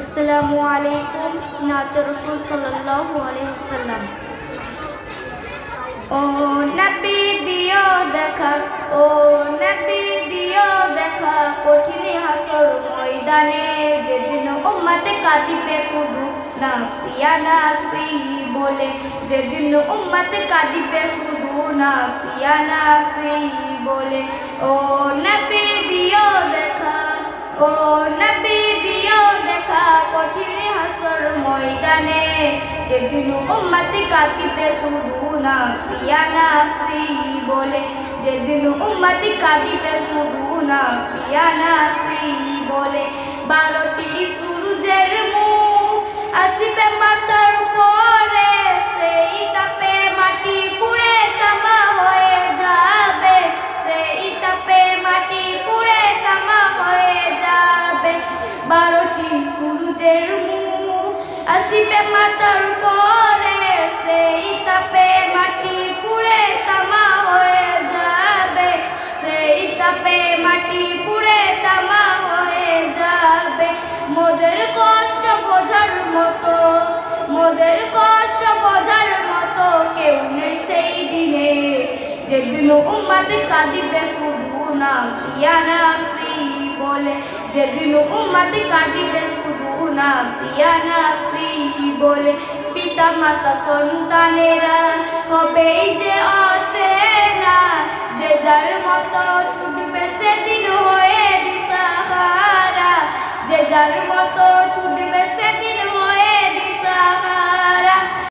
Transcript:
আসসালামু আলাইকুম। নাতে রাসূল সাল্লাল্লাহু আলাইহি ওয়াসাল্লাম। ও নবী দিও দেখা, ও নবী দিও দেখা, কঠিন হাসর ময়দানে যেদিন উম্মত কাঁদিবে শুধু নাফসিয়া নাফসি বলে, যেদিন উম্মত কাঁদিবে শুধু নাফসিয়া নাফসি বলে। ও নবী দিও দেখা, ও নবী দিও দেখা, কঠিন হাসর ময়দানে যেদিন উম্মত কাঁদিবে শুধু নাফসিয়া নাফসি বলে, যেদিন উম্মত কাঁদিবে শুধু নাফসিয়া নাফসি বলে। 12টি সূর্যের মুখ আসিবে মাথার উপরে, সেই তাপে মাটি পুড়ে তামা হয়ে যাবে, সেই তাপে মাটি পুড়ে তামা হয়ে যাবে। 12টি সূর্যের মুখ আসিবে মাথার উপরে, সেই তাপে মাটি পুড়ে তামা হয়ে যাবে, সেই তাপে মাটি পুড়ে তামা হয়ে যাবে। মোদের কষ্ট বোঝার মতো, মোদের কষ্ট বোঝার মতো কেউ নেই সেই দিনে, যেদিন উম্মত কাঁদিবে শুধু নাফসিয়া নাফসি বলে, যেদিন উম্মত কাঁদিবে শুধু নাফসিয়া নাফসি বলে। পিতা মাতা সন্তানেরা হবে যে অচেনা, যে যার মতো ছুটবে সেদিন হয়ে দিশাহারা, যে যার মতো ছুটবে